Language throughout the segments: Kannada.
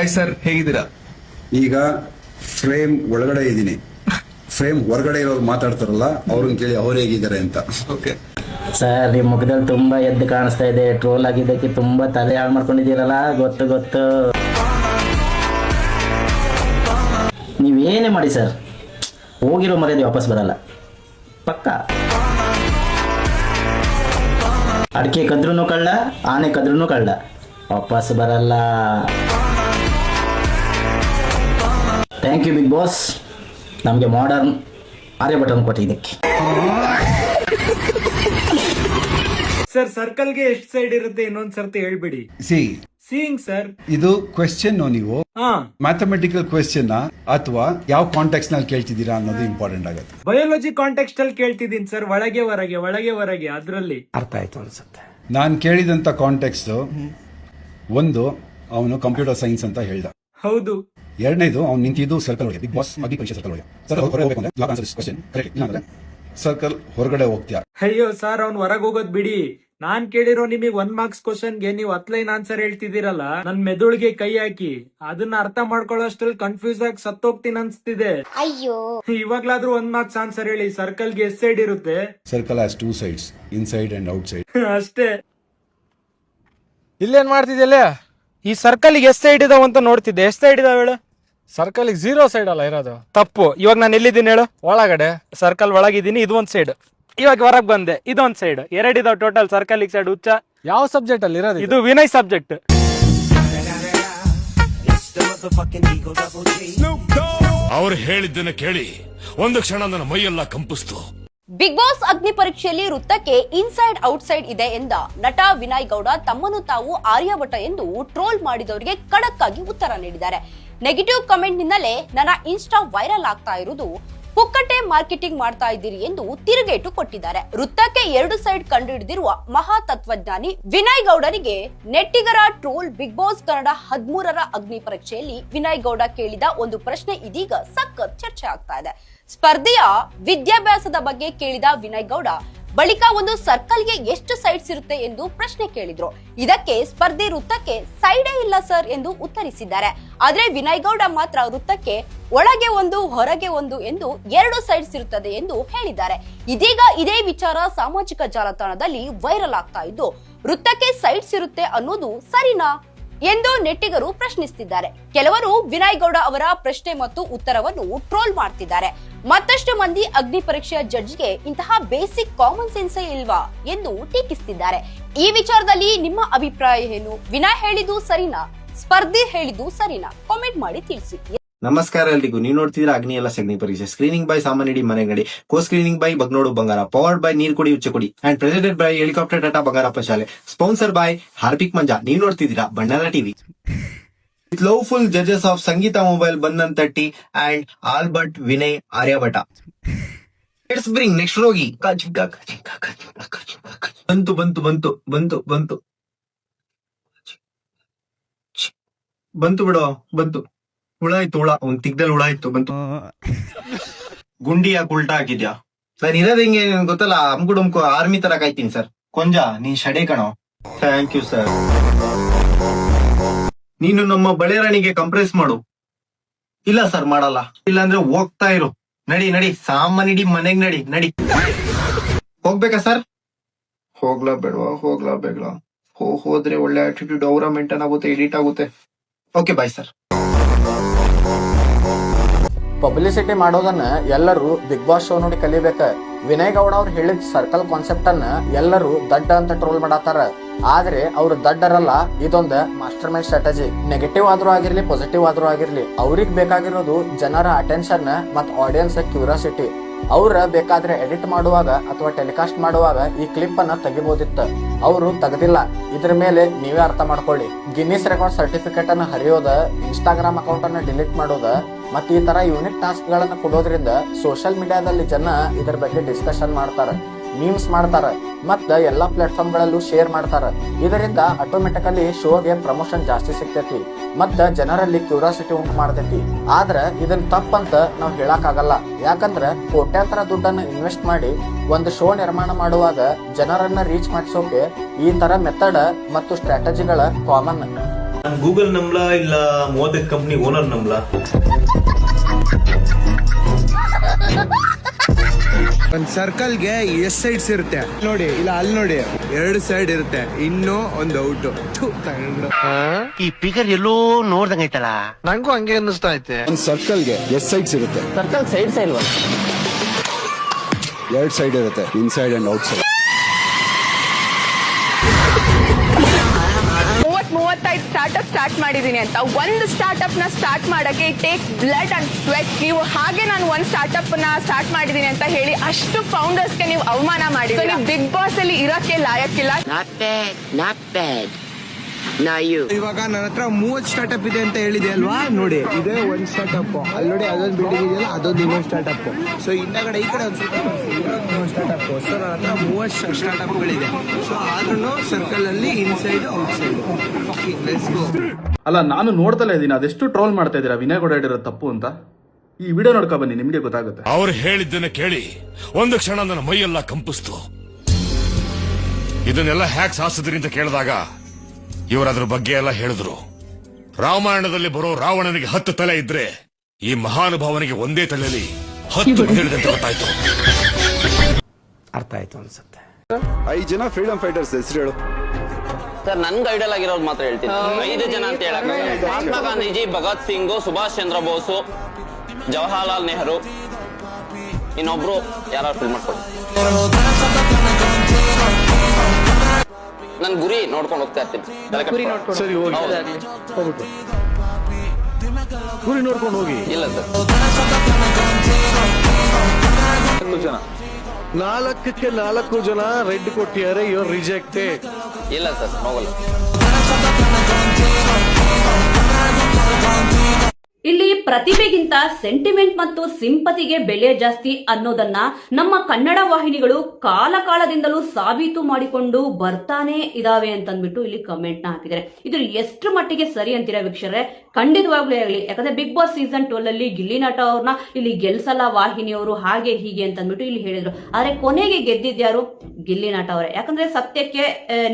ಹಾಯ್ ಸರ್, ಹೇಗಿದ್ದೀರಾ? ಈಗ ಫ್ರೇಮ್ ಒಳಗಡೆ ಇದ್ದೀನಿ, ಫ್ರೇಮ್ ಹೊರಗಡೆ ಇರೋರು ಮಾತಾಡ್ತಾರಲ್ಲ ಅವ್ರನ್ನ ಕೇಳಿ ಅವ್ರು ಹೇಗಿದ್ದಾರೆ ಅಂತ. ಓಕೆ ಸರ್, ನಿಮ್ಮ ಮುಖದಲ್ಲಿ ತುಂಬಾ ಎದ್ದು ಕಾಣಿಸ್ತಾ ಇದೆ. ಟ್ರೋಲ್ ಆಗಿದ್ದಕ್ಕೆ ತುಂಬಾ ತಲೆ ಹಾಳು ಮಾಡ್ಕೊಂಡಿದ್ದೀರಲ್ಲ. ಗೊತ್ತು ನೀವೇನೇ ಮಾಡಿ ಸರ್, ಹೋಗಿರೋ ಮರ್ಯಾದೆ ವಾಪಸ್ ಬರಲ್ಲ ಪಕ್ಕ. ಅಡಿಕೆ ಕದ್ರೂ ಕಳ್ಳ, ಆನೆ ಕದ್ರೂ ಕಳ್ಳ, ವಾಪಸ್ ಬರಲ್ಲ. ಥ್ಯಾಂಕ್ ಯು ಬಿಗ್ ಬಾಸ್, ನಮಗೆ ಮಾಡರ್ನ್ ಆರ್ಯಭಟನ್ ಕೊಟ್ಟಿದ್ದಕ್ಕೆ. ಸರ್, ಸರ್ಕಲ್ಗೆ ಎಷ್ಟು ಸೈಡ್ ಇರುತ್ತೆ ಇನ್ನೊಂದ್ ಸರ್ತಿ ಹೇಳ್ಬಿಡಿ. ಸೀಯಿಂಗ್ ಸರ್, ಇದು ಕ್ವೆಶ್ಚನ್ ನೀವು ಮ್ಯಾಥಮೆಟಿಕಲ್ ಕ್ವೆಶ್ಚನ್ ಅಥವಾ ಯಾವ ಕಾಂಟೆಕ್ಸ್ಟ್ ನಲ್ಲಿ ಕೇಳ್ತಿದ್ದೀರಾ ಅನ್ನೋದು ಇಂಪಾರ್ಟೆಂಟ್ ಆಗುತ್ತೆ. ಬಯೋಲಜಿ ಕಾಂಟೆಕ್ಸ್ಟ್ ಅಲ್ಲಿ ಕೇಳ್ತಿದ್ದೀನಿ ಸರ್. ಒಳಗೆ ಹೊರಗೆ ಅದ್ರಲ್ಲಿ ಅರ್ಥ ಆಯ್ತು ಅನ್ಸುತ್ತೆ. ನಾನು ಕೇಳಿದಂತ ಕಾಂಟೆಕ್ಸ್ಟ್ ಒಂದು, ಅವನು ಕಂಪ್ಯೂಟರ್ ಸೈನ್ಸ್ ಅಂತ ಹೇಳ್ದ. ಹೌದು. ಎರಡನೇದು, ಅವ್ನು ನಿಂತಿದ್ದು ಸರ್ಕಲ್ ಒಳಗೆ, ಬಿಗ್ ಬಾಸ್ ಪರೀಕ್ಷೆ ಸರ್ಕಲ್ ಒಳಗೆ. ಸರ್ಕಲ್ ಹೊರಗಡೆ ಹೋಗ್ತೀಯಾ? ಅಯ್ಯೋ ಸರ್, ಅವ್ನ್ ಹೊರಗೆ ಹೋಗೋದ್ ಬಿಡಿ. ನಾನ್ ಕೇಳಿರೋ ನಿಮಗೆ 1 ಮಾರ್ಕ್ಸ್ ಕ್ವಶನ್ಗೆ ನೀವು 10 ಲೈನ್ ಆನ್ಸರ್ ಹೇಳ್ತಿದ್ದೀರಲ್ಲ, ನನ್ ಮೆದುಳಿಗೆ ಕೈ ಹಾಕಿ ಅದನ್ನ ಅರ್ಥ ಮಾಡ್ಕೊಳ್ಳೋ ಅಷ್ಟ್ರಲ್ಲಿ ಕನ್ಫ್ಯೂಸ್ ಆಗಿ ಸತ್ತೋಗ್ತೀನಿ ಅನ್ಸ್ತಿದೆ. ಅಯ್ಯೋ, ಇವಾಗ್ಲಾದ್ರೂ 1 ಮಾರ್ಕ್ಸ್ ಆನ್ಸರ್ ಹೇಳಿ. ಸರ್ಕಲ್ಗೆ ಎಷ್ಟು ಸೈಡ್ ಇರುತ್ತೆ? Circle has 2 sides, inside and outside. ಅಷ್ಟೇ. ಇಲ್ಲೇನ್ ಮಾಡ್ತಿದ್ಯಲ್ಲ? ಈ ಸರ್ಕಲ್ಗೆ ಎಷ್ಟು ಸೈಡ್ ಇದಾವ ಅಂತ ನೋಡ್ತಿದ್ದೆ. ಎಷ್ಟು ಸೈಡ್ ಇದಾವ ಹೇಳು? ಸರ್ಕಲ್ 0 ಸೈಡ್ ಅಲ್ಲ ಇರೋದು. ತಪ್ಪು. ಇವಾಗ ನಾನು ಎಲ್ಲಿದ್ದೀನಿ ಹೇಳು? ಒಳಗಡೆ. ಸರ್ಕಲ್ ಒಳಗಿದ್ದೀನಿ, ಇದು ಒಂದ್ ಸೈಡ್. ಇವಾಗ ಹೊರಗ್ ಬಂದೆ, ಇದೊಂದ್ ಸೈಡ್. 2 ಇದಾವ ಟೋಟಲ್. ಸರ್ಕಲ್ ಸೈಡ್ ಹುಚ್ಚ. ಯಾವ ಸಬ್ಜೆಕ್ಟ್ ಅಲ್ಲಿ ಇರೋದು? ಇದು ವಿನಯ್ ಸಬ್ಜೆಕ್ಟ್. ಅವ್ರು ಹೇಳಿದ್ದನ್ನ ಕೇಳಿ ಒಂದು ಕ್ಷಣ ನನ್ನ ಮೈಯೆಲ್ಲ ಕಂಪಿಸ್ತು. ಬಿಗ್ ಬಾಸ್ ಅಗ್ನಿ ಪರೀಕ್ಷೆಯಲ್ಲಿ ವೃತ್ತಕ್ಕೆ ಇನ್ಸೈಡ್ ಔಟ್ಸೈಡ್ ಇದೆ ಎಂದ ನಟ ವಿನಯ್ ಗೌಡ ತಮ್ಮನ್ನು ತಾವು ಆರ್ಯಭಟ ಎಂದು ಟ್ರೋಲ್ ಮಾಡಿದವರಿಗೆ ಖಡಕ್ ಆಗಿ ಉತ್ತರ ನೀಡಿದ್ದಾರೆ. ನೆಗೆಟಿವ್ ಕಮೆಂಟ್ ನಿಂದಲೇ ನನ್ನ ಇನ್ಸ್ಟಾ ವೈರಲ್ ಆಗ್ತಾ ಇರುವುದು, ಪುಕ್ಕಟೆ ಮಾರ್ಕೆಟಿಂಗ್ ಮಾಡ್ತಾ ಇದ್ದೀರಿ ಎಂದು ತಿರುಗೇಟು ಕೊಟ್ಟಿದ್ದಾರೆ. ವೃತ್ತಕ್ಕೆ 2 ಸೈಡ್ ಕಂಡುಹಿಡಿದಿರುವ ಮಹಾ ತತ್ವಜ್ಞಾನಿ ವಿನಯ್ ಗೌಡರಿಗೆ ನೆಟ್ಟಿಗರ ಟ್ರೋಲ್. ಬಿಗ್ ಬಾಸ್ ಕನ್ನಡ 13ರ ಅಗ್ನಿ ಪರೀಕ್ಷೆಯಲ್ಲಿ ವಿನಯ್ ಗೌಡ ಕೇಳಿದ ಒಂದು ಪ್ರಶ್ನೆ ಇದೀಗ ಸಖತ್ ಚರ್ಚೆ ಆಗ್ತಾ ಇದೆ. ಸ್ಪರ್ಧೆಯ ವಿದ್ಯಾಭ್ಯಾಸದ ಬಗ್ಗೆ ಕೇಳಿದ ವಿನಯ್ ಗೌಡ ಬಳಿಕ ಒಂದು ಸರ್ಕಲ್ಗೆ ಎಷ್ಟು ಸೈಡ್ಸ್ ಇರುತ್ತೆ ಎಂದು ಪ್ರಶ್ನೆ ಕೇಳಿದ್ರು. ಇದಕ್ಕೆ ಸ್ಪರ್ಧಿ ವೃತ್ತಕ್ಕೆ ಸೈಡೇ ಇಲ್ಲ ಸರ್ ಎಂದು ಉತ್ತರಿಸಿದ್ದಾರೆ. ಆದ್ರೆ ವಿನಯ್ ಗೌಡ ಮಾತ್ರ ವೃತ್ತಕ್ಕೆ ಒಳಗೆ ಒಂದು ಹೊರಗೆ ಒಂದು ಎಂದು 2 ಸೈಡ್ಸ್ ಇರುತ್ತದೆ ಎಂದು ಹೇಳಿದ್ದಾರೆ. ಇದೀಗ ಇದೇ ವಿಚಾರ ಸಾಮಾಜಿಕ ಜಾಲತಾಣದಲ್ಲಿ ವೈರಲ್ ಆಗ್ತಾ ಇದ್ದು, ವೃತ್ತಕ್ಕೆ ಸೈಡ್ಸ್ ಇರುತ್ತೆ ಅನ್ನೋದು ಸರಿನಾ ಎಂದು ನೆಟ್ಟಿಗರು ಪ್ರಶ್ನಿಸುತ್ತಿದ್ದಾರೆ. ಕೆಲವರು ವಿನಯ್ ಗೌಡ ಅವರ ಪ್ರಶ್ನೆ ಮತ್ತು ಉತ್ತರವನ್ನು ಟ್ರೋಲ್ ಮಾಡ್ತಿದ್ದಾರೆ. ಮತ್ತಷ್ಟು ಮಂದಿ ಅಗ್ನಿ ಪರೀಕ್ಷೆಯ ಜಡ್ಜ್ಗೆ ಇಂತಹ ಬೇಸಿಕ್ ಕಾಮನ್ ಸೆನ್ಸೇ ಇಲ್ವಾ ಎಂದು ಟೀಕಿಸುತ್ತಿದ್ದಾರೆ. ಈ ವಿಚಾರದಲ್ಲಿ ನಿಮ್ಮ ಅಭಿಪ್ರಾಯ ಏನು? ವಿನಯ್ ಹೇಳಿದ್ದು ಸರಿನಾ, ಸ್ಪರ್ಧಿ ಹೇಳಿದ್ದು ಸರಿನಾ? ಕಾಮೆಂಟ್ ಮಾಡಿ ತಿಳಿಸಿ. ನಮಸ್ಕಾರ ಎಲ್ರಿಗೂ. ನೀವು ನೋಡ್ತಿದ್ರೆ ಅಗ್ನಿ ಎಲ್ಲ ಅಗ್ನಿ ಪರೀಕ್ಷೆ. ಸ್ಕ್ರೀನಿಂಗ್ ಬೈ ಸಾಮಾನ್ಯಡಿ ಮನೆ ನಡಿ, ಕೋ ಸ್ಕ್ರೀನಿಂಗ್ ಬೈ ಬಗ್ನೋಡು ಬಂಗಾರ, ಪವರ್ಡ್ ಬೈ ನೀರ್ ಕೊಡಿ ಉಚ್ಚ ಕೊಡಿ and presented by helicopter Tata Bangarappa ಶಾಲೆ, ಸ್ಪಾನ್ಸರ್ ಬೈ ಹಾರ್ಪಿಕ್ ಮಂಜಾ. ನೀವು ನೋಡ್ತಿದ್ದೀರಾ ಬಣ್ಣಾರ TV. With loveful judges of Sangeetha mobile Bandhan ತಟ್ಟಿ and Albert Vinay Aryabhata. Let's bring next ರೋಗಿ. ಬಂತು ಬಂತು ಬಂತು ಬಂತು ಬಂತು ಬಂತು ಬಿಡೋ ಬಂತು. ಹುಳ ಇತ್ತು, ಹುಳ ಒಂದ್ ತಿಗ್ದಲ್ಲಿ ಹುಳ ಇತ್ತು, ಬಂತು. ಗುಂಡಿ ಯಾಕೆ ಉಲ್ಟಾ ಹಾಕಿದ್ಯಾ ಸರ್? ಇರೋದ್ ಹೆಂಗೆ ಗೊತ್ತಲ್ಲ, ಅಮ್ಕುಡುಮ್ಕು ಆರ್ಮಿ ತರ ಕಾಯ್ತೀನಿ ಸರ್. ಕೊಂಜ ನೀನ್ ಶಡೆ ಕಣೋ. Thank you sir. ನೀನು ನಮ್ಮ ಬಳೆರಾಣಿಗೆ ಕಂಪ್ರೆಸ್ ಮಾಡು. ಇಲ್ಲ ಸರ್ ಮಾಡಲ್ಲ. ಇಲ್ಲ ಅಂದ್ರೆ ಹೋಗ್ತಾ ಇರು. ನಡಿ ನಡಿ ಸಾಮಾನ್ಯಡಿ ಮನೆಗ್ ನಡಿ ನಡಿ. ಹೋಗ್ಬೇಕಾ ಸರ್? ಹೋಗ್ಲಾ ಬೇಡವಾ? ಹೋಗ್ಲಾ ಬೇಡವಾ? ಹೋದ್ರೆ ಒಳ್ಳೆ ಆಟಿಟ್ಯೂಡ್ ಅವರ ಮೇಂಟೈನ್ ಆಗುತ್ತೆ, ಎಡಿಟ್ ಆಗುತ್ತೆ. Okay bye sir. ಪಬ್ಲಿಸಿಟಿ ಮಾಡೋದನ್ನ ಎಲ್ಲರೂ ಬಿಗ್ ಬಾಸ್ ಶೋ ನೋಡಿ ಕಲಿಬೇಕ. ವಿನಯ್ ಗೌಡ ಅವ್ರು ಹೇಳಿದ ಸರ್ಕಲ್ ಕಾನ್ಸೆಪ್ಟ್ ಅನ್ನ ಎಲ್ಲರೂ ದಡ್ಡ ಅಂತ ಟ್ರೋಲ್ ಮಾಡತ್ತಾರ. ಆದ್ರೆ ಅವ್ರು ದಡ್ಡರಲ್ಲ, ಇದೊಂದು ಮಾಸ್ಟರ್ ಮೈಂಡ್ ಸ್ಟ್ರಾಟಜಿ. ನೆಗೆಟಿವ್ ಆದ್ರೂ ಆಗಿರ್ಲಿ, ಪಾಸಿಟಿವ್ ಆದ್ರೂ ಆಗಿರ್ಲಿ, ಅವ್ರಿಗೆ ಬೇಕಾಗಿರೋದು ಜನರ ಅಟೆನ್ಷನ್ ಮತ್ ಆಡಿಯನ್ಸ್ ಕ್ಯೂರಿಯಾಸಿಟಿ. ಅವ್ರ ಬೇಕಾದ್ರೆ ಎಡಿಟ್ ಮಾಡುವಾಗ ಅಥವಾ ಟೆಲಿಕಾಸ್ಟ್ ಮಾಡುವಾಗ ಈ ಕ್ಲಿಪ್ ಅನ್ನ ತೆಗಿಬಹುದಿತ್ತು, ಅವರು ತೆಗೆದಿಲ್ಲ. ಇದ್ರ ಮೇಲೆ ನೀವೇ ಅರ್ಥ ಮಾಡ್ಕೊಳ್ಳಿ. ಗಿನ್ನಿಸ್ ರೆಕಾರ್ಡ್ ಸರ್ಟಿಫಿಕೇಟ್ ಅನ್ನ ಹರಿಯೋದ, ಇನ್ಸ್ಟಾಗ್ರಾಮ್ ಅಕೌಂಟ್ ಅನ್ನ ಡಿಲೀಟ್ ಮಾಡೋದ ಮತ್ತೆ ಈ ತರ ಯೂನಿಕ್ ಟಾಸ್ಕ್ ಗಳನ್ನ ಕೊಡೋದ್ರಿಂದ ಸೋಷಿಯಲ್ ಮೀಡಿಯಾದಲ್ಲಿ ಜನ ಇದರ ಬಗ್ಗೆ ಡಿಸ್ಕಷನ್ ಮಾಡ್ತಾರ, ಮೀಮ್ಸ್ ಮಾಡ್ತಾರ, ಮತ್ತ ಎಲ್ಲಾ ಪ್ಲಾಟ್ಫಾರ್ಮ್ ಗಳಲ್ಲೂ ಶೇರ್ ಮಾಡ್ತಾರ. ಇದರಿಂದ ಆಟೋಮೆಟಿಕಲಿ ಶೋಗೆ ಪ್ರಮೋಷನ್ ಜಾಸ್ತಿ ಸಿಗ್ತೈತಿ ಮತ್ತ ಜನರಲ್ಲಿ ಕ್ಯೂರಿಯಾಸಿಟಿ ಉಂಟು ಮಾಡ್ತೈತಿ. ಆದ್ರ ಇದನ್ ತಪ್ಪಂತ ನಾವ್ ಹೇಳಕ್ ಆಗಲ್ಲ. ಯಾಕಂದ್ರ ಕೋಟ್ಯಾಂತರ ದುಡ್ಡನ್ನ ಇನ್ವೆಸ್ಟ್ ಮಾಡಿ ಒಂದು ಶೋ ನಿರ್ಮಾಣ ಮಾಡುವಾಗ ಜನರನ್ನ ರೀಚ್ ಮಾಡಿಸೋಕೆ ಈ ತರ ಮೆಥಡ್ ಮತ್ತು ಸ್ಟ್ರಾಟಜಿಗಳ ಕಾಮನ್. ಗೂಗಲ್ ನಂಬ್ಲಾ ಇಲ್ಲ 35 ಕಂಪ್ನಿ ಓನರ್ ನಂಬ್ಲಾ? ಒಂದ್ ಸರ್ಕಲ್ಗೆ ಎಷ್ಟ್ ಸೈಡ್ಸ್ ಇರುತ್ತೆ ನೋಡಿ, ಇಲ್ಲ ಅಲ್ಲಿ ನೋಡಿ 2 ಸೈಡ್ ಇರುತ್ತೆ, ಇನ್ನೂ ಒಂದು ಔಟ್. ಈ ಫಿಗರ್ ಎಲ್ಲೋ ನೋಡ್ದಂಗೈತಲ್ಲ, ನಂಗೂ ಹಂಗೆ ಅನ್ನಿಸ್ತಾ ಐತೆ. ಒಂದು ಸರ್ಕಲ್ಗೆ ಎಷ್ಟು ಸೈಡ್ಸ್ ಇರುತ್ತೆ? ಸರ್ಕಲ್ ಸೈಡ್ ಇಲ್ವಾ? 2 ಸೈಡ್ ಇರುತ್ತೆ, inside and out side. 35 startup start ಮಾಡಿದೀನಿ ಅಂತ. ಒಂದು ಸ್ಟಾರ್ಟ್ಅಪ್ ನ ಸ್ಟಾರ್ಟ್ ಮಾಡಕ್ಕೆ it takes blood and sweat. ನೀವು ಹಾಗೆ ನಾನು ಒಂದು ಸ್ಟಾರ್ಟ್ಅಪ್ ನ ಸ್ಟಾರ್ಟ್ ಮಾಡಿದೀನಿ ಅಂತ ಹೇಳಿ ಅಷ್ಟು ಫೌಂಡರ್ಸ್ ಗೆ ನೀವು ಅವಮಾನ ಮಾಡಿದ್ರೆ ಬಿಗ್ ಬಾಸ್ ಅಲ್ಲಿ ಇರಕ್ಕೆ ಲಾಯಕ್ಕಿಲ್ಲ. ಇವಾಗ ನನ್ನ ಹತ್ರ 30 ಸ್ಟಾರ್ಟ್ಅಪ್ ಇದೆ ಅಂತ ಹೇಳಿದೆ ಅಲ್ವಾ, ನೋಡಿ ಇದೇ ಒಂದು ಸ್ಟಾರ್ಟ್ಅಪ್, ಅಲ್ಲಿ ನೋಡಿ ಅದೊಂದು ಬಿಲ್ಡಿಂಗ್ ಇದೆಯಲ್ಲ, ಅದೊಂದು ಇನ್ನೊಂದು ಸ್ಟಾರ್ಟ್ಅಪ್. ಸೊ ಹಿಂದಗಡೆ ಈ ಕಡೆ ಒಂದು ಸ್ಟಾರ್ಟ್ಅಪ್. ಸೊ ನನ್ನ ಹತ್ರ 30 ಸ್ಟಾರ್ಟ್ಅಪ್ಗಳಿದೆ. ಸೊ ಆದ್ರೂ ಸರ್ಕಲ್ ಅಲ್ಲಿ inside out side. Let's go. ಅಲ್ಲ, ನಾನು ನೋಡ್ತಲೇ ಇದ್ದೀನಿ ಅದೆಷ್ಟು ಟ್ರೋಲ್ ಮಾಡ್ತಾ ಇದ್ದೀರಾ ವಿನಯ್ ಗೌಡ ಹೇಳಿರೋ ತಪ್ಪು ಅಂತ. ಈ ವಿಡಿಯೋ ನೋಡ್ಕೊ ಬನ್ನಿ, ನಿಮ್ಗೆ ಗೊತ್ತಾಗುತ್ತೆ. ಅವ್ರು ಹೇಳಿದ್ದನ್ನ ಕೇಳಿ ಒಂದು ಕ್ಷಣ ನನ್ನ ಮೈಯೆಲ್ಲ ಕಂಪಿಸ್ತು. ಇದನ್ನೆಲ್ಲ ಹ್ಯಾಕ್ ಸಾಧಿಸಿದ್ರಿ ಅಂತ ಕೇಳಿದಾಗ ಇವರದ್ರ ಬಗ್ಗೆ ಎಲ್ಲ ಹೇಳಿದ್ರು. ರಾಮಾಯಣದಲ್ಲಿ ಬರೋ ರಾವಣನಿಗೆ 10 ತಲೆ ಇದ್ರೆ ಈ ಮಹಾನುಭಾವನಿಗೆ ಒಂದೇ ತಲೆಯಲ್ಲಿ 10 ತಿಳಿದಂತೆ ಗೊತ್ತಾಯ್ತು. ಅರ್ಥ ಆಯ್ತು ಅನ್ಸುತ್ತೆ. 5 ಜನ ಫ್ರೀಡಮ್ ಫೈಟರ್ಸ್ ಹೆಸರು ಹೇಳು ಸರ್. ನನ್ ಗೈಡಲ್ ಆಗಿರೋದು ಮಾತ್ರ ಹೇಳ್ತೀನಿ. 5 ಜನ ಅಂತ ಹೇಳಕ್ ಮಹಾತ್ಮ ಗಾಂಧೀಜಿ, ಭಗತ್ ಸಿಂಗ್, ಸುಭಾಷ್ ಚಂದ್ರ ಬೋಸ್, ಜವಾಹರ್ಲಾಲ್ ನೆಹರು, ಇನ್ನೊಬ್ರು ಯಾರು ಫಿಲ್ ಮಾಡ್ಕೊಳ್ಳಿ. ನನ್ ಗುರಿ ನೋಡ್ಕೊಂಡು ಹೋಗ್ತಾ ಇರ್ತೀನಿ. ಸರಿ, ಹೋಗ್ಬಿಟ್ಟು ಗುರಿ ನೋಡ್ಕೊಂಡು ಹೋಗಿ. ಇಲ್ಲ ಸರ್, 4ಕ್ಕೆ 4 ಜನ ರೆಡ್ ಕೊಟ್ಟಿದ್ದಾರೆ, ಯುವರ್ ರಿಜೆಕ್ಟೆಡ್. ಇಲ್ಲ ಸರ್, ಹೋಗಲ್ಲ. ಇಲ್ಲಿ ಪ್ರತಿಭೆಗಿಂತ ಸೆಂಟಿಮೆಂಟ್ ಮತ್ತು ಸಿಂಪತಿಗೆ ಬೆಲೆ ಜಾಸ್ತಿ ಅನ್ನೋದನ್ನ ನಮ್ಮ ಕನ್ನಡ ವಾಹಿನಿಗಳು ಕಾಲದಿಂದಲೂ ಸಾಬೀತು ಮಾಡಿಕೊಂಡು ಬರ್ತಾನೆ ಇದಾವೆ ಅಂತಂದ್ಬಿಟ್ಟು ಇಲ್ಲಿ ಕಮೆಂಟ್ ನ ಹಾಕಿದ್ದಾರೆ. ಇದು ಎಷ್ಟು ಮಟ್ಟಿಗೆ ಸರಿ ಅಂತೀರಾ ವೀಕ್ಷಕರೇ? ಖಂಡಿತವಾಗ್ಲೂ ಆಗಲಿ. ಯಾಕಂದ್ರೆ ಬಿಗ್ ಬಾಸ್ ಸೀಸನ್ 12 ಅಲ್ಲಿ ಗಿಲ್ಲಿ ನಟ ಅವ್ರನ್ನ ಇಲ್ಲಿ ಗೆಲ್ಸಲ್ಲ ವಾಹಿನಿಯವರು, ಹಾಗೆ ಹೀಗೆ ಅಂತಂದ್ಬಿಟ್ಟು ಇಲ್ಲಿ ಹೇಳಿದ್ರು. ಆದ್ರೆ ಕೊನೆಗೆ ಗೆದ್ದಿದ್ಯಾರು? ಗಿಲ್ಲಿ ನಟ ಅವರೇ. ಯಾಕಂದ್ರೆ ಸತ್ಯಕ್ಕೆ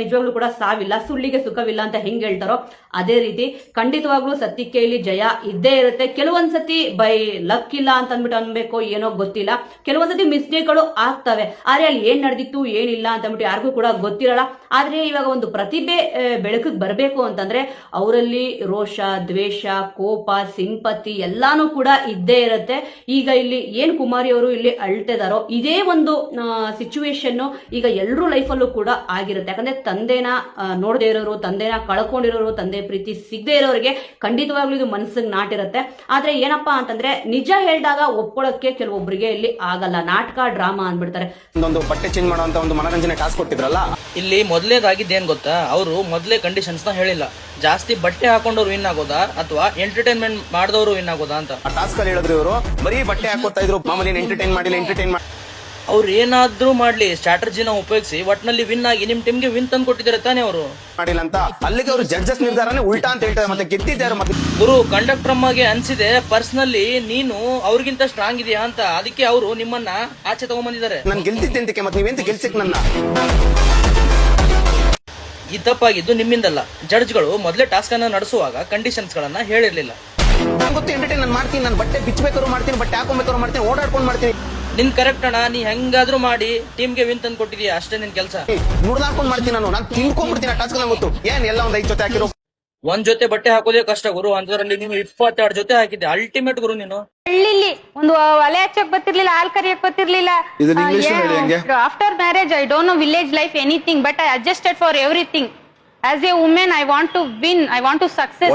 ನಿಜವಾಗ್ಲೂ ಕೂಡ ಸಾವಿಲ್ಲ, ಸುಳ್ಳಿಗೆ ಸುಖವಿಲ್ಲ ಅಂತ ಹೆಂಗ್ ಹೇಳ್ತಾರೋ ಅದೇ ರೀತಿ ಖಂಡಿತವಾಗ್ಲೂ ಸತ್ಯಕ್ಕೆ ಇಲ್ಲಿ ಜಯ ಇದ್ದೇ ಇರುತ್ತೆ. ಕೆಲವೊಂದ್ಸತಿ ಬೈ ಲಕ್ ಇಲ್ಲ ಅಂತ ಅಂದ್ಬಿಟ್ಟು ಅನ್ಬೇಕು, ಏನೋ ಗೊತ್ತಿಲ್ಲ, ಕೆಲವೊಂದ್ಸತಿ ಮಿಸ್ಟೇಕ್ಗಳು ಆಗ್ತವೆ. ಆದ್ರೆ ಅಲ್ಲಿ ಏನ್ ನಡೆದಿತ್ತು ಏನಿಲ್ಲ ಅಂತ ಅಂದ್ಬಿಟ್ಟು ಯಾರಿಗೂ ಕೂಡ ಗೊತ್ತಿರಲ್ಲ. ಆದ್ರೆ ಇವಾಗ ಒಂದು ಪ್ರತಿಭೆ ಬೆಳಕಿಗೆ ಬರಬೇಕು ಅಂತಂದ್ರೆ ಅವರಲ್ಲಿ ರೋಷ, ದ್ವೇಷ, ಕೋಪ, ಸಿಂಪತಿ ಎಲ್ಲಾನು ಕೂಡ ಇದ್ದೇ ಇರುತ್ತೆ. ಈಗ ಇಲ್ಲಿ ಏನ್ ಕುಮಾರಿ ಅವರು ಇಲ್ಲಿ ಅಳ್ತಿದಾರೋ ಇದೇ ಒಂದು ಸಿಚುವೇಶನ್ ಈಗ ಎಲ್ರೂ ಲೈಫಲ್ಲೂ ಕೂಡ ಆಗಿರುತ್ತೆ. ಯಾಕಂದ್ರೆ ತಂದೆನ ನೋಡದೇ ಇರೋರು, ತಂದೆನ ಕಳ್ಕೊಂಡಿರೋರು, ತಂದೆ ಪ್ರೀತಿ ಸಿಗದೆ ಇರೋರಿಗೆ ಖಂಡಿತವಾಗ್ಲೂ ಇದು ಮನಸ್ಸಿಗೆ ನಾಟಿರುತ್ತೆ. ಆದ್ರೆ ಏನಪ್ಪಾ ಅಂತಂದ್ರೆ ನಿಜ ಹೇಳಿದಾಗ ಒಪ್ಕೊಳ್ಳೋಕೆ ಕೆಲವೊಬ್ಬರಿಗೆ ಇಲ್ಲಿ ಆಗಲ್ಲ. ನಾಟಕ, ಡ್ರಾಮಾ ಅಂದ್ಬಿಡ್ತಾರೆ. ಒಂದು ಬಟ್ಟೆ ಚೇಂಜ್ ಮಾಡುವಂತ ಒಂದು ಮನರಂಜನೆ ಟಾಸ್ಕ್ ಕೊಟ್ಟಿದ್ರಲ್ಲ, ಇಲ್ಲಿ ಮೊದಲೇದಾಗಿದ್ದೇನ್ ಗೊತ್ತಾ, ಅವರು ಮೊದಲೇ ಕಂಡೀಷನ್ಸ್ ನ ಹೇಳಿಲ್ಲ. ಜಾಸ್ತಿ ಬಟ್ಟೆ ಹಾಕೊಂಡವ್ರು ವಿನ್ ಆಗೋದಾ ಅಥವಾ ಎಂಟರ್ಟೈನ್ಮೆಂಟ್ ಮಾಡಿದವರು ವಿನ್ ಆಗೋದಾ ಅಂತ ಆ ಟಾಸ್ಕ್ ಅಲ್ಲಿ ಹೇಳಿದ್ರು ಇವರು. ಬರೀ ಬಟ್ಟೆ ಹಾಕೋತಾ ಇದ್ರು, ಮಾಮೂಲಿ ಎಂಟರ್ಟೈನ್ ಮಾಡಿಲ್ಲ. ಅವ್ರು ಏನಾದ್ರೂ ಮಾಡ್ಲಿ ಸ್ಟ್ರಾಟಜಿನ ಉಪಯೋಗಿಸಿ ಒಟ್ನಲ್ಲಿ ವಿನ್ ಆಗಿ ನಿಮ್ ಟೀಮ್ಗೆ ವಿನ್ ತಂದು ಕೊಟ್ಟಿದ್ದಾರೆ ತಾನೇ ಅವರು ಮಾಡಿಲ್ಲ ಅಂತ. ಅಲ್ಲಿಗೆ ಅವರು ಜಡ್ಜಸ್ ನಿರ್ಧಾರನೇ ಉಲ್ಟಾ ಅಂತ ಹೇಳ್ತಾರೆ, ಮತ್ತೆ ಗೆದ್ದಿದ್ದಾರೆ. ಮತ್ತೆ ಗುರು ಕಂಡಕ್ಟರ್ ಅಮ್ಮಗೆ ಅನ್ಸಿದೆ ಪರ್ಸನಲಿ ನೀನು ಅವ್ರಿಗಿಂತ ಸ್ಟ್ರಾಂಗ್ ಇದೆಯಾ ಅಂತ, ಅದಕ್ಕೆ ಅವರು ನಿಮ್ಮನ್ನ ಆಚೆ ತಗೊಂಡ್ಬಂದಿದ್ದಾರೆ. ನಾನು ಗೆಲ್ತಿದ್ದೆ, ಮತ್ತೆ ನೀವೆಂತ ಗೆಲ್ಸಿಕ್ ನನ್ನ? ಈ ತಪ್ಪಾಗಿದ್ದು ನಿಮ್ಮಿಂದಲ್ಲ. ಜಡ್ಜ್ಗಳು ಮೊದಲೇ ಟಾಸ್ಕ್ ಅನ್ನ ನಡೆಸುವಾಗ ಕಂಡೀಷನ್ಸ್ ಗಳನ್ನ ಹೇಳಿರ್ಲಿಲ್ಲ. ಗೊತ್ತು ಎಂಟರ್ಟೈನ್ ನಾನು ಮಾಡ್ತೀನಿ, ನಾನು ಬಟ್ಟೆ ಬಿಚ್ಚಬೇಕಾದ್ರು ಮಾಡ್ತೀನಿ, ಬಟ್ಟೆ ಹಾಕೊಬೇಕಾದ್ರು ಮಾಡ್ತೀನಿ, ಓಡಾಡ್ಕೊಂಡು ಮಾಡ್ತೀನಿ. ನಿನ್ ಕರೆಕ್ಟ್ ಅಣ್ಣ, ನೀ ಹೆಂಗಾದ್ರೂ ಮಾಡಿ ಟೀಮ್ಗೆ ವಿನ್ ತಂದು ಕೊಟ್ಟಿದೀಯ, ಅಷ್ಟೇ ನಿನ್ ಕೆಲಸ. ನುಡ್ದಾಡ್ಕೊಂಡು ಮಾಡ್ತೀನಿ ನಾನು ತಿಳ್ಕೊಂಡ್ಬಿಡ್ತೀನಿ ಆ ಟಾಸ್ಕ್. ಗೊತ್ತು ಏನ್ ಎಲ್ಲ ಒಂದ್ 5 ಜೊತೆ ಹಾಕಿರೋ. ಒಂದ್ ಜೊತೆ ಬಟ್ಟೆ ಹಾಕೋದೇ ಕಷ್ಟ ಗುರು, ಅಂತದ್ರಲ್ಲಿ ನೀವು 22 ಜೊತೆ ಹಾಕಿದ್ದೆ. ಅಲ್ಟಿಮೇಟ್ ಗುರು ನೀನು. ಹಳ್ಳಿಲಿ ಒಂದು ಒಲೆ ಹಚ್ಚಕ್ ಗೊತ್ತಿರ್ಲಿಲ್ಲ, ಹಾಲ್ ಕರಿಯಕ್ ಗೊತ್ತಿರ್ಲಿಲ್ಲ. After marriage I don't know village life anything, but I adjusted for everything. As a woman, I want to win. I want to success.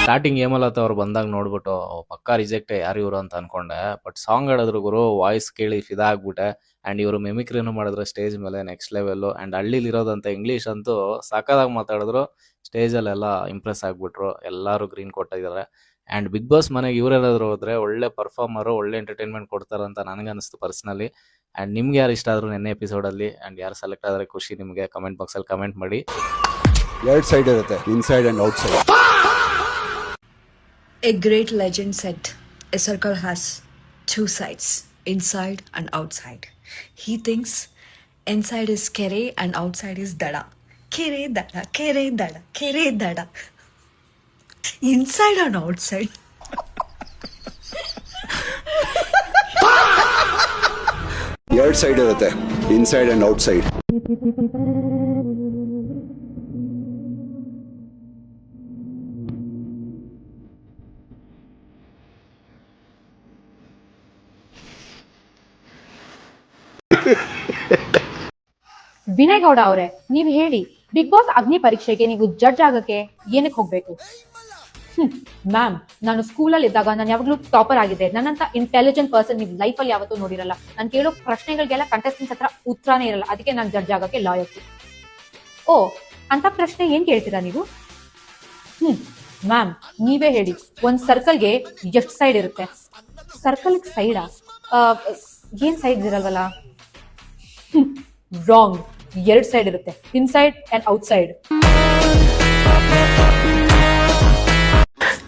Starting Hemalatha ಅವ್ರು ಬಂದಾಗ ನೋಡ್ಬಿಟ್ಟು ಪಕ್ಕಾ ರಿಜೆಕ್ಟ್ ಯಾರು ಇವರು ಅಂತ ಅನ್ಕೊಂಡೆ. ಬಟ್ ಸಾಂಗ್ ಹೇಳಿದ್ರು ಗುರು, ವಾಯ್ಸ್ ಕೇಳಿ ಫಿದಾ ಆಗ್ಬಿಟ್ಟೆ. ಅಂಡ್ ಇವರು ಮೆಮಿಕ್ರಿನೂ ಮಾಡಿದ್ರು ಸ್ಟೇಜ್ ಮೇಲೆ ನೆಕ್ಸ್ಟ್ ಲೆವೆಲ್. ಅಂಡ್ ಹಳ್ಳಿಲಿ ಇರೋದಂತ ಇಂಗ್ಲೀಷ್ ಅಂತೂ ಸಾಕಾದಾಗ ಮಾತಾಡಿದ್ರು. ಸ್ಟೇಜಲ್ಲೆಲ್ಲ ಇಂಪ್ರೆಸ್ ಆಗ್ಬಿಟ್ರು, ಎಲ್ಲರೂ ಗ್ರೀನ್ ಕೊಟ್ಟಿದ್ದಾರೆ. ಅಂಡ್ ಬಿಗ್ ಬಾಸ್ ಮನೆಗೆ ಇವರೇನಾದ್ರು ಹೋದ್ರೆ ಒಳ್ಳೆ ಪರ್ಫಾರ್ಮರು, ಒಳ್ಳೆ ಎಂಟರ್ಟೈನ್ಮೆಂಟ್ ಕೊಡ್ತಾರಂತ ನನಗನ್ನಿಸ್ತು ಪರ್ಸನಲಿ. ಅಂಡ್ ನಿಮ್ಗೆ ಯಾರು ಇಷ್ಟ ಆದ್ರು ನೆನ್ನೆ ಎಪಿಸೋಡಲ್ಲಿ, ಅಂಡ್ ಯಾರು ಸೆಲೆಕ್ಟ್ ಆದ್ರೆ ಖುಷಿ ನಿಮಗೆ ಕಮೆಂಟ್ ಬಾಕ್ಸಲ್ಲಿ ಕಮೆಂಟ್ ಮಾಡಿ. 2 ಸೈಡ್ ಇರುತ್ತೆ, inside and out side. A great legend said, a circle has 2 sides, inside and outside. He thinks Inside is kere and outside is dada. Kere dada, kere dada, kere dada. Inside and outside. ಎರಡು ಸೈಡ್ ಇರುತ್ತೆ, inside and outside. Vinay Gowda ಅವರೇ, ನೀವ್ ಹೇಳಿ, ಬಿಗ್ ಬಾಸ್ ಅಗ್ನಿ ಪರೀಕ್ಷೆಗೆ ನೀವು ಜಡ್ಜ್ ಆಗಕ್ಕೆ ಏನಕ್ಕೆ ಹೋಗ್ಬೇಕು? ಮ್ಯಾಮ್, ನಾನು ಸ್ಕೂಲಲ್ಲಿ ಇದ್ದಾಗ ನಾನು ಯಾವಾಗ್ಲೂ ಟಾಪರ್ ಆಗಿದೆ. ನನ್ನಂತ ಇಂಟೆಲಿಜೆಂಟ್ ಪರ್ಸನ್ ನೀವು ಲೈಫಲ್ಲಿ ಯಾವತ್ತೂ ನೋಡಿರಲ್ಲ. ನಾನು ಕೇಳೋ ಪ್ರಶ್ನೆಗಳಿಗೆಲ್ಲ ಕಂಟೆಸ್ಟೆಂಟ್ಸ್ ಹತ್ರ ಉತ್ತರನೇ ಇರಲ್ಲ. ಅದಕ್ಕೆ ನಾನು ಜಡ್ಜ್ ಆಗಕ್ಕೆ ಲಾಯಕ್ತಿ. ಓ, ಅಂತ ಪ್ರಶ್ನೆ ಏನ್ ಕೇಳ್ತೀರಾ ನೀವು? ಮ್ಯಾಮ್, ನೀವೇ ಹೇಳಿ, ಒಂದ್ ಸರ್ಕಲ್ಗೆ ಎಷ್ಟು ಸೈಡ್ ಇರುತ್ತೆ? ಸರ್ಕಲ್ ಸೈಡಾ? ಏನ್ ಸೈಡ್ ಇರಲ್ವಲ್ಲ? ರಾಂಗ್. 2 ಸೈಡ್ ಇರುತ್ತೆ, inside and outside.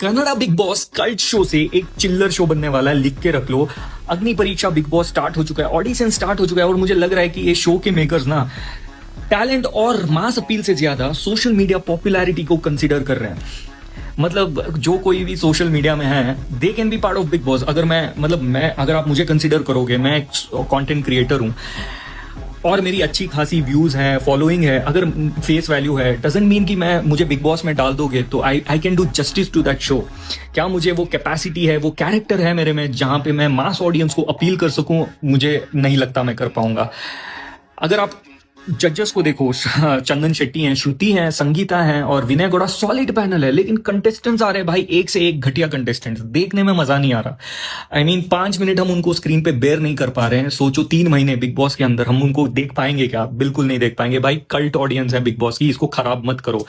Kannada big boss cult show से एक चिल्लर शो बनने वाला है, लिख के रख लो। अग्नि परीक्षा बिग बॉस स्टार्ट हो चुका है, ऑडिशन स्टार्ट हो चुका है और मुझे लग रहा है कि ये शो के मेकर्स ना टैलेंट और मास अपील से ज्यादा सोशल मीडिया पॉपुलैरिटी को कंसीडर कर रहे हैं। मतलब जो कोई भी सोशल मीडिया में है, they can be part of big boss. अगर अगर आप मुझे कंसीडर करोगे, मैं एक कंटेंट क्रिएटर हूं और मेरी अच्छी खासी व्यूज है, फॉलोइंग है, अगर फेस वैल्यू है, डजंट मीन कि मुझे बिग बॉस में डाल दोगे तो I can do justice to that show. क्या मुझे वो कैपेसिटी है, वो कैरेक्टर है मेरे में जहां पे मैं मास ऑडियंस को अपील कर सकूं? मुझे नहीं लगता मैं कर पाऊंगा। अगर आप जजेस को देखो, चंदन शेट्टी हैं, श्रुति हैं, संगीता हैं और विनय गौड़ा, सॉलिड पैनल है। लेकिन कंटेस्टेंट्स आ रहे भाई, एक से एक घटिया कंटेस्टेंट्स, देखने में मजा नहीं आ रहा। आई मीन 5 मिनट हम उनको स्क्रीन पे बेयर नहीं कर पा रहे हैं। सोचो 3 महीने बिग बॉस के अंदर हम उनको देख पाएंगे क्या? बिल्कुल नहीं देख पाएंगे भाई। कल्ट ऑडियंस है बिग बॉस की, इसको खराब मत करो।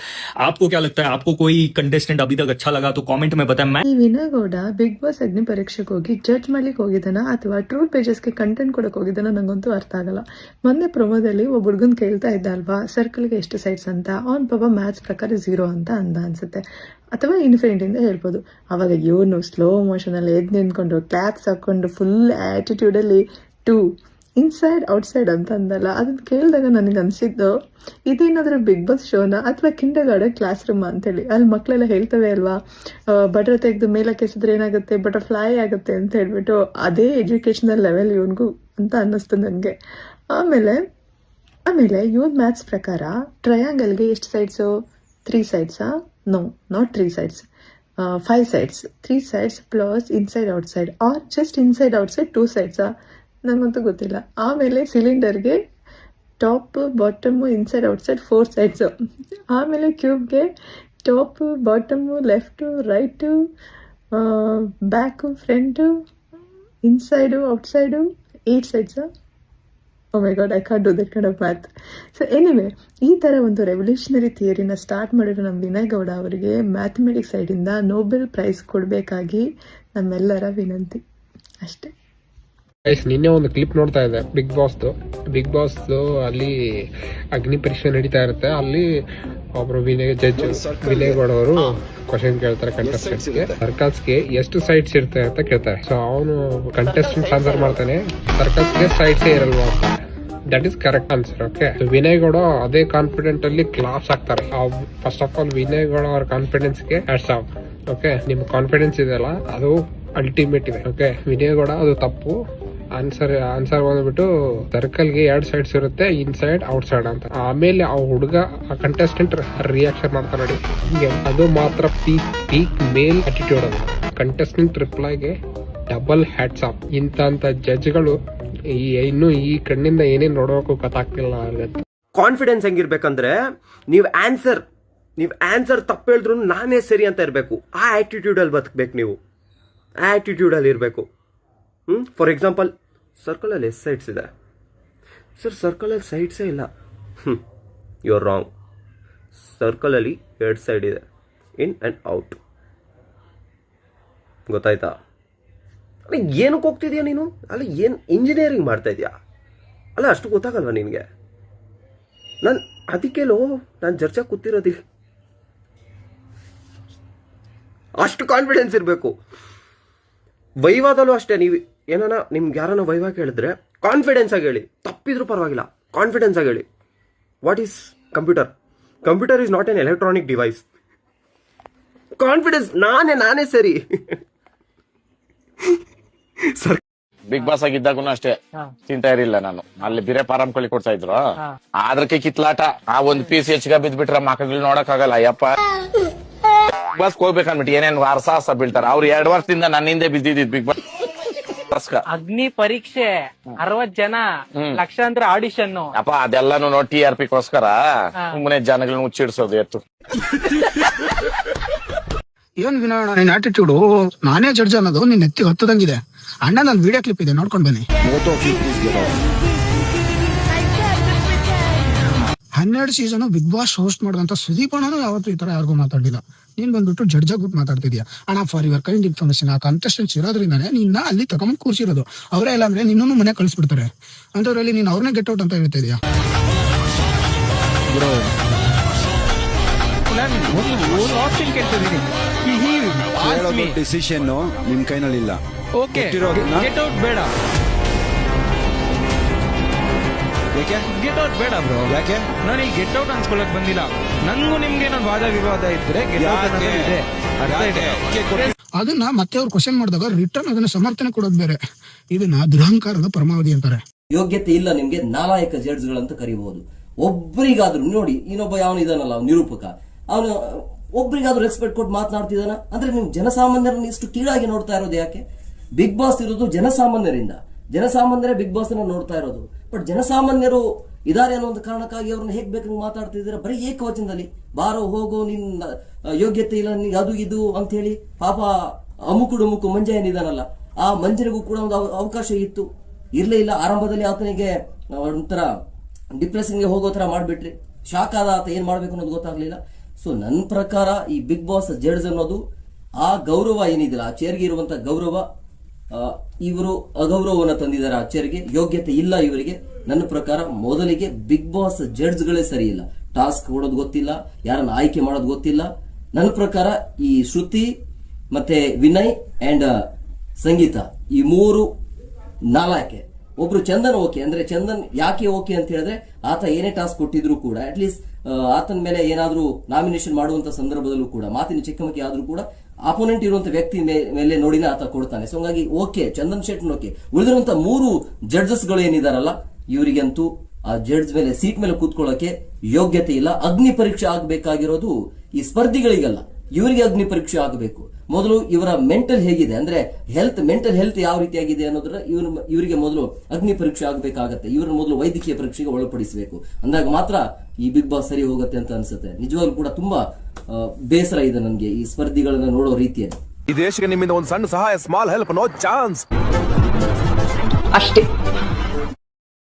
आपको क्या लगता है? आपको कोई कंटेस्टेंट अभी तक अच्छा लगा तो कॉमेंट में बताएं। मैं ವಿನಯ್ ಗೌಡ ಬಿಗ್ ಬಾಸ್ ಅಗ್ನಿ ಪರೀಕ್ಷೆಗೆ ಹೋಗಿ ಜಡ್ಜ್ ಮಾಡ್ಲಿಕ್ಕೆ ಹೋಗಿದ್ದಾನ ಅಥವಾ ಟ್ರೋಲ್ ಪೇಜಸ್ಗೆ ಕಂಟೆಂಟ್ ಕೊಡಕ್ಕೆ ಹೋಗಿದ್ದಾನ ನಂಗಂತೂ ಅರ್ಥ ಆಗಲ್ಲ. ಮೊನ್ನೆ ಪ್ರೊಮೋದಲ್ಲಿ ಒಬ್ಬ ಹುಡುಗನ್ ಕೇಳ್ತಾ ಇದ್ದ ಅಲ್ವಾ, ಸರ್ಕಲ್ಗೆ ಎಷ್ಟು ಸೈಡ್ಸ್ ಅಂತ. ಅವನ್ ಪಾಪ ಮ್ಯಾಥ್ಸ್ ಪ್ರಕಾರ 0 ಅಂತ ಅಂದ ಅನ್ಸುತ್ತೆ, ಅಥವಾ ಇನ್ಫಿನಿಟಿ ಅಂತ ಹೇಳ್ಬೋದು. ಅವಾಗ ಇವನು ಸ್ಲೋ ಮೋಷನ್ ಅಲ್ಲಿ ಎದ್ದು ನಿಂತ್ಕೊಂಡು ಕ್ಲಾಪ್ಸ್ ಹಾಕೊಂಡು ಫುಲ್ ಆಟಿಟ್ಯೂಡ್ ಅಲ್ಲಿ 2 ಇನ್ಸೈಡ್ ಔಟ್ಸೈಡ್ ಅಂತ ಅಂದಲ್ಲ. ಅದನ್ನ ಕೇಳಿದಾಗ ನನಗೆ ಅನ್ಸಿದ್ದು, ಇದೇನಾದ್ರೂ ಬಿಗ್ ಬಾಸ್ ಶೋನ ಅಥವಾ ಕಿಂಡರ್ ಗಾರ್ಡನ್ ಕ್ಲಾಸ್ ರೂಮ್ ಅಂತೇಳಿ. ಅಲ್ಲಿ ಮಕ್ಕಳೆಲ್ಲ ಹೇಳ್ತವೆ ಅಲ್ವಾ, ಬಟರ್ ತೆಗೆದು ಮೇಲಕ್ಕೆ ಎಸಿದ್ರೆ ಏನಾಗುತ್ತೆ, ಬಟರ್ಫ್ಲೈ ಆಗುತ್ತೆ ಅಂತ ಹೇಳ್ಬಿಟ್ಟು. ಅದೇ ಎಜುಕೇಶನಲ್ ಲೆವೆಲ್ ಇವನ್ಗೂ ಅಂತ ಅನ್ನಿಸ್ತು ನನಗೆ. ಆಮೇಲೆ ಇವನ್ ಮ್ಯಾಥ್ಸ್ ಪ್ರಕಾರ ಟ್ರಯಾಂಗಲ್ಗೆ ಎಷ್ಟು ಸೈಡ್ಸು? 3 ಸೈಡ್ಸಾ? No, not 3 sides, 5 sides. 3 sides plus inside outside, or just inside outside 2 ಸೈಡ್ಸಾ? ನನಗಂತೂ ಗೊತ್ತಿಲ್ಲ. ಆಮೇಲೆ ಸಿಲಿಂಡರ್ಗೆ top bottom inside outside 4 sides. ಆಮೇಲೆ ಕ್ಯೂಬ್ಗೆ top bottom left right back front inside outside 8 ಸೈಡ್ಸಾ? Oh my god, I can't do that kind of math. So anyway, ಈ ಥರ ಒಂದು ರೆವಲ್ಯೂಷನರಿ ಥಿಯರಿನ ಸ್ಟಾರ್ಟ್ ಮಾಡಿರೋ ನಮ್ಮ ವಿನಯ್ ಗೌಡ ಅವರಿಗೆ ಮ್ಯಾಥಮೆಟಿಕ್ಸ್ ಸೈಡಿಂದ ನೊಬೆಲ್ ಪ್ರೈಸ್ ಕೊಡಬೇಕಾಗಿ ನಮ್ಮೆಲ್ಲರ ವಿನಂತಿ ಅಷ್ಟೇ. ನಿನ್ನೆ ಒಂದು ಕ್ಲಿಪ್ ನೋಡ್ತಾ ಇದ್ದೆ ಬಿಗ್ ಬಾಸ್ ಅಲ್ಲಿ ಅಗ್ನಿ ಪರೀಕ್ಷೆ ನಡೀತಾ ಇರುತ್ತೆ. ಅಲ್ಲಿ ಒಬ್ರು ಜಡ್ಜ್ ವಿನಯ್ ಗೌಡ ಅವರು ಕ್ವಶನ್ ಕೇಳ್ತಾರೆ ಕಂಟೆಸ್ಟೆಂಟ್ಸ್ಗೆ, ಸರ್ಕಲ್ಸ್ಗೆ ಎಷ್ಟು ಸೈಡ್ಸ್ ಇರುತ್ತೆ ಅಂತ ಕೇಳ್ತಾರೆ. ಸೊ ಅವನು ಕಂಟೆಸ್ಟೆಂಟ್ ಆನ್ಸರ್ ಮಾಡ್ತಾನೆ, ಸರ್ಕಲ್ಸ್ಗೆ ಸೈಡ್ಸೇ ಇರಲ್ವಾ ಅಂತ. That is correct answer. Okay, Vinay Gowda ಅದೇ ಕಾನ್ಫಿಡೆಂಟ್ ಅಲ್ಲಿ ಕ್ಲಾಸ್ ಹಾಕ್ತಾರೆ. First of all Vinay Gowda ಅವ್ರ ಕಾನ್ಫಿಡೆನ್ಸ್ಗೆ ಹ್ಯಾಟ್ಸ್ ಆಫ್. ಓಕೆ, ನಿಮ್ ಕಾನ್ಫಿಡೆನ್ಸ್ ಇದೆಯಲ್ಲ ಅದು ಅಲ್ಟಿಮೇಟ್ ಇದೆ. ಓಕೆ, ವಿನಯ್ ಗೌಡ ಅದು ತಪ್ಪು. ಆನ್ಸರ್ ಬಂದ್ಬಿಟ್ಟು ಸರ್ಕಲ್ಗೆ 2 ಸೈಡ್ಸ್ ಇರುತ್ತೆ, ಇನ್ಸೈಡ್ ಔಟ್ಸೈಡ್ ಅಂತ. ಆಮೇಲೆ ಆ ಹುಡುಗ ಕಂಟೆಸ್ಟೆಂಟ್ ರಿಯಾಕ್ಷನ್ ಮಾಡ್ತಾರೆ ನೋಡಿ, ಅದು ಮಾತ್ರ ಪೀಕ್ ಮೇಲ್ ಅಟಿಟ್ಯೂಡ್. ಅದು ಕಂಟೆಸ್ಟೆಂಟ್ ರಿಪ್ಲೈಗೆ ಡಬಲ್ ಹ್ಯಾಟ್ಸ್ ಆಫ್. ಇಂತ ಜಡ್ಜ್ಗಳು ಇನ್ನು ಈ ಕಣ್ಣಿಂದ ಏನೇನ್ ನೋಡೋಕು ಗೊತ್ತಾಗ್ತಿಲ್ಲ. ಕಾನ್ಫಿಡೆನ್ಸ್ ಹೆಂಗಿರ್ಬೇಕಂದ್ರೆ, ನೀವು ಆನ್ಸರ್ ತಪ್ಪು ಹೇಳಿದ್ರು ನಾನೇ ಸರಿ ಅಂತ ಇರಬೇಕು. ಆ ಆಟಿಟ್ಯೂಡ್ ಅಲ್ಲಿ ಬದುಕಬೇಕು ನೀವು, ಆ ಆಟಿಟ್ಯೂಡ್ ಅಲ್ಲಿ ಇರಬೇಕು. ಫಾರ್ ಎಕ್ಸಾಂಪಲ್, ಸರ್ಕಲಲ್ಲಿ ಎಷ್ಟು ಸೈಡ್ಸ್ ಇದೆ ಸರ್? ಸರ್ಕಲಲ್ಲಿ ಸೈಡ್ಸೇ ಇಲ್ಲ. You are wrong. ಸರ್ಕಲಲ್ಲಿ 2 ಸೈಡ್ ಇದೆ, ಇನ್ ಆ್ಯಂಡ್ ಔಟ್. ಗೊತ್ತಾಯ್ತಾ? ಅಲ್ಲ, ಏನಕ್ಕೆ ಹೋಗ್ತಿದ್ಯಾ ನೀನು? ಅಲ್ಲ, ಏನು ಇಂಜಿನಿಯರಿಂಗ್ ಮಾಡ್ತಾ ಇದೆಯಾ? ಅಲ್ಲ, ಅಷ್ಟು ಗೊತ್ತಾಗಲ್ವಾ ನಿನಗೆ? ನಾನು ಚರ್ಚೆ ಕೂತಿರೋದಿ. ಅಷ್ಟು ಕಾನ್ಫಿಡೆನ್ಸ್ ಇರಬೇಕು. ವೈವಾದಲ್ಲೂ ಅಷ್ಟೇ. ನೀವು ನಿಮ್ಗೆ ಯಾರನ್ನ ವೈವಾ ಕೇಳಿದ್ರೆ ಕಾನ್ಫಿಡೆನ್ಸ್ ಆಗಿ ಹೇಳಿ, ತಪ್ಪಿದ್ರೂ ಪರವಾಗಿಲ್ಲ. ಕಾನ್ಫಿಡೆನ್ಸ್ ಆಗಿ ಹೇಳಿ, what is computer? Computer is not an electronic device. Confidence, ನಾನೇ ಸರಿ. ಸರ್ ಬಿಗ್ ಬಾಸ್ ಆಗಿದ್ದಾಗೂ ಅಷ್ಟೇ ತಿಂತಾ ಇರಲಿಲ್ಲ ನಾನು. ಅಲ್ಲಿ ಬೇರೆ ಪಾರಂ ಕಳಿ ಕೊಡ್ತಾ ಇದ್ರು, ಅದ್ರಕ್ಕೆ ಕಿತ್ಲಾಟ. ಆ ಒಂದ್ ಪೀಸ್ ಹೆಚ್ಚಿಗೆ ಬಿದ್ಬಿಟ್ರೆ ಮಕ್ಕಳು ನೋಡಕ್ ಆಗಲ್ಲ. ಅಯ್ಯಪ್ಪ, ಬಸ್ ಹೋಗ್ಬೇಕನ್ಬಿಟ್ಟು ಏನೇನ್ ಅರ್ಸಾಸ ಬೀಳ್ತಾರ. ಅವ್ರು 2 ವರ್ಷದಿಂದ ನನ್ನ ಹಿಂದೆ ಬಿದ್ದಿದ್ದು ಬಿಗ್ ಬಾಸ್. ಅಗ್ನಿ ಪರೀಕ್ಷೆ 60 ಜನ, ಲಕ್ಷಾಂತರ ಆಡಿಷನ್. ಅಪ್ಪ ಅದೆಲ್ಲಾನು ನೋಡಿ TRP ಗೋಸ್ಕರ ಸುಮ್ಮನೆ ಜನಗಳನ್ನ ಮುಚ್ಚಿಡ್ಸೋದು ಎತ್ತು. ಏನ್ ವಿನೋಣ ನಿನ್ ಆಟಿಟ್ಯೂಡು? ನಾನೇ ಜಡ್ಜ್ ಅನ್ನೋದು ನಿನ್ ಎತ್ತಿ ಹತ್ತದಂಗಿದೆ. ಅಣ್ಣ ನನ್ ವಿಡಿಯೋ ಕ್ಲಿಪ್ ಇದೆ, ನೋಡ್ಕೊಂಡ್ ಬನ್ನಿ. 12 ಸೀಸನ್ ಬಿಗ್ ಬಾಸ್ ಹೋಸ್ಟ್ ಮಾಡಿದಂತ ಸುದೀಪ್ ಅಣ್ಣನು ಯಾವತ್ತೂ ಈ ತರ ಯಾರಿಗೂ ಮಾತಾಡಿಲ್ಲ. ನೀನ್ ಬಂದ್ಬಿಟ್ಟು ಜಡ್ಜ್ ಆಗ್ಬಿಟ್ಟು ಮಾತಾಡ್ತಿದ್ಯಾ. ಅಣ್ಣ ಫಾರ್ ಯುವರ್ ಕೈಂಡ್ ಇನ್ಫಾರ್ಮೇಶನ್, ಆ ಕಂಟೆಸ್ಟೆಂಟ್ಸ್ ಇರೋದ್ರಿಂದಾನೆ ನಿನ್ನ ಅಲ್ಲಿ ತಗೊಂಡ್ ಕೂರ್ಸಿರೋದು. ಅವರೇ ಇಲ್ಲ ಅಂದ್ರೆ ನಿನ್ನೂ ಮನೆ ಕಳಿಸ್ಬಿಡ್ತಾರೆ. ಅಂತವ್ರಲ್ಲಿ ನೀನ್ ಅವ್ರನ್ನೇ ಗೆಟ್ ಔಟ್ ಅಂತ ಹೇಳ್ತಾ ಇದೀಯಾ? ಡಿಸಿಷನ್ ನಿಮ್ ಕೈನಲ್ಲಿಲ್ಲ. ಗೆಟ್ ಔಟ್ ಬೇಡ, ಗೆಟ್ ಔಟ್ ಬೇಡ ಬ್ರೋ. ಯಾಕೆ? ನಾನು ಈ ಗೆಟ್ ಔಟ್ ಅನ್ಸ್ಕೊಳಕ್ ಬಂದಿಲ್ಲ. ನಂಗೂ ನಿಮ್ಗೆ ನಾನು ವಾದ ವಿವಾದ ಇದ್ರೆ ಗೆಟ್ ಔಟ್ ಇದೆ, ಅರ್ಥ ಇದೆ. ಅದನ್ನ ಮತ್ತೆ ಅವ್ರು ಕ್ವಶನ್ ಮಾಡಿದಾಗ ರಿಟರ್ನ್ ಅದನ್ನ ಸಮರ್ಥನೆ ಕೊಡೋದು ಬೇರೆ. ಇದನ್ನ ದುರಹಂಕಾರದ ಪರಮಾವಧಿ ಅಂತಾರೆ. ಯೋಗ್ಯತೆ ಇಲ್ಲ ನಿಮ್ಗೆ, ನಾಲಾಯಕ ಜಡ್ಜ್ಗಳಂತ ಕರಿಬಹುದು. ಒಬ್ಬರಿಗಾದ್ರೂ ನೋಡಿ, ಇನ್ನೊಬ್ಬ ಯಾವನಿದಾನಲ್ಲ ನಿರೂಪಕ, ಅವನು ಒಬ್ರಿಗಾದ್ರೂ ರೆಸ್ಪೆಕ್ಟ್ ಕೊಟ್ಟು ಮಾತನಾಡ್ತಿದ್ದಾನ ಅಂದ್ರೆ ನೀವು ಜನಸಾಮಾನ್ಯರನ್ನ ಇಷ್ಟು ಕೀಳಾಗಿ ನೋಡ್ತಾ ಇರೋದು ಯಾಕೆ? ಬಿಗ್ ಬಾಸ್ ಇರೋದು ಜನಸಾಮಾನ್ಯರಿಂದ, ಜನಸಾಮಾನ್ಯರೇ ಬಿಗ್ ಬಾಸ್ ಅನ್ನ ನೋಡ್ತಾ ಇರೋದು. ಬಟ್ ಜನಸಾಮಾನ್ಯರು ಇದಾರೆ ಅನ್ನೋ ಒಂದು ಕಾರಣಕ್ಕಾಗಿ ಅವ್ರನ್ನ ಹೇಗ್ ಬೇಕಂಗ್ ಮಾತಾಡ್ತಿದ್ದೀರಾ? ಬರೀ ಏಕವಚನದಲ್ಲಿ ಬಾರೋ ಹೋಗೋ, ನಿನ್ನ ಯೋಗ್ಯತೆ ಇಲ್ಲ, ಅದು ಇದು ಅಂತ ಹೇಳಿ. ಪಾಪ ಅಮುಕು ಮಂಜ ಏನಿದಾನಲ್ಲ, ಆ ಮಂಜನಿಗೂ ಕೂಡ ಒಂದು ಅವಕಾಶ ಇತ್ತು, ಇರ್ಲೇ ಇಲ್ಲ. ಆರಂಭದಲ್ಲಿ ಆತನಿಗೆ ಒಂಥರ ಡಿಪ್ರೆಷನ್ಗೆ ಹೋಗೋ ತರ ಮಾಡ್ಬಿಟ್ರಿ. ಶಾಕ್ ಆದ ಆತ, ಏನ್ ಮಾಡ್ಬೇಕು ಅನ್ನೋದು ಗೊತ್ತಾಗ್ಲಿಲ್ಲ. ಸೊ ನನ್ನ ಪ್ರಕಾರ ಈ ಬಿಗ್ ಬಾಸ್ ಜಡ್ಜ್ ಅನ್ನೋದು ಆ ಗೌರವ ಏನಿದಿಲ್ಲ, ಆ ಚೇರ್ಗೆ ಇರುವಂತ ಗೌರವ, ಇವರು ಅಗೌರವವನ್ನು ತಂದಿದ್ದಾರೆ ಆ ಚೇರ್ಗೆ. ಯೋಗ್ಯತೆ ಇಲ್ಲ ಇವರಿಗೆ. ನನ್ನ ಪ್ರಕಾರ ಮೊದಲಿಗೆ ಬಿಗ್ ಬಾಸ್ ಜಡ್ಜ್ಗಳೇ ಸರಿ ಇಲ್ಲ. ಟಾಸ್ಕ್ ಕೊಡೋದು ಗೊತ್ತಿಲ್ಲ, ಯಾರನ್ನ ಆಯ್ಕೆ ಮಾಡೋದು ಗೊತ್ತಿಲ್ಲ. ನನ್ನ ಪ್ರಕಾರ ಈ ಶ್ರುತಿ ಮತ್ತೆ ವಿನಯ್ ಅಂಡ್ ಸಂಗೀತ, ಈ 3 ನಾಲ್ಕೆ. ಒಬ್ರು ಚಂದನ್ ಓಕೆ ಅಂದ್ರೆ, ಚಂದನ್ ಯಾಕೆ ಓಕೆ ಅಂತ ಹೇಳಿದ್ರೆ, ಆತ ಏನೇ ಟಾಸ್ಕ್ ಕೊಟ್ಟಿದ್ರು ಕೂಡ ಅಟ್ಲೀಸ್ಟ್ ಆತನ ಮೇಲೆ ಏನಾದ್ರೂ ನಾಮಿನೇಷನ್ ಮಾಡುವಂತ ಸಂದರ್ಭದಲ್ಲೂ ಕೂಡ ಮಾತಿನ ಚಿಕ್ಕಮಕ್ಕಿ ಆದ್ರೂ ಕೂಡ ಅಪೋನೆಂಟ್ ಇರುವಂತ ವ್ಯಕ್ತಿ ಮೇಲೆ ನೋಡಿನ ಆತ ಕೊಡ್ತಾನೆ. ಸೊ ಹಂಗಾಗಿ ಓಕೆ, ಚಂದನ್ ಶೆಟ್ಟಿ ಓಕೆ. ಉಳಿದಿರುವಂತ 3 ಜಡ್ಜಸ್ ಗಳು ಏನಿದಾರಲ್ಲ, ಇವರಿಗಂತೂ ಆ ಜಡ್ಜ್ ಮೇಲೆ ಸೀಟ್ ಮೇಲೆ ಕೂತ್ಕೊಳ್ಳೋಕೆ ಯೋಗ್ಯತೆ ಇಲ್ಲ. ಅಗ್ನಿ ಪರೀಕ್ಷೆ ಆಗಬೇಕಾಗಿರೋದು ಈ ಸ್ಪರ್ಧಿಗಳಿಗಲ್ಲ, ಇವರಿಗೆ ಅಗ್ನಿ ಪರೀಕ್ಷೆ ಆಗಬೇಕು. ಮೊದಲು ಇವರ ಮೆಂಟಲ್ ಹೇಗಿದೆ ಅಂದ್ರೆ ಮೆಂಟಲ್ ಹೆಲ್ತ್ ಯಾವ ರೀತಿಯಾಗಿದೆ ಅನ್ನೋದ್ರ ಇವರಿಗೆ ಮೊದಲು ಅಗ್ನಿ ಪರೀಕ್ಷೆ ಆಗಬೇಕಾಗತ್ತೆ. ಇವರನ್ನು ಮೊದಲು ವೈದ್ಯಕೀಯ ಪರೀಕ್ಷೆಗೆ ಒಳಪಡಿಸಬೇಕು. ಅಂದಾಗ ಮಾತ್ರ ಈ ಬಿಗ್ ಬಾಸ್ ಸರಿ ಹೋಗುತ್ತೆ ಅಂತ ಅನ್ಸುತ್ತೆ. ನಿಜವಾಗ್ಲೂ ಕೂಡ ತುಂಬಾ ಬೇಸರ ಇದೆ ನನಗೆ ಈ ಸ್ಪರ್ಧಿಗಳನ್ನ ನೋಡೋ ರೀತಿಯಲ್ಲಿ. ಈ ದೇಶಕ್ಕೆ ನಿಮ್ಮಿಂದ ಒಂದು ಸಣ್ಣ ಸಹಾಯ, ಸ್ಮಾಲ್ ಹೆಲ್ಪ್, ನೋ ಚಾನ್ಸ್ ಅಷ್ಟೇ.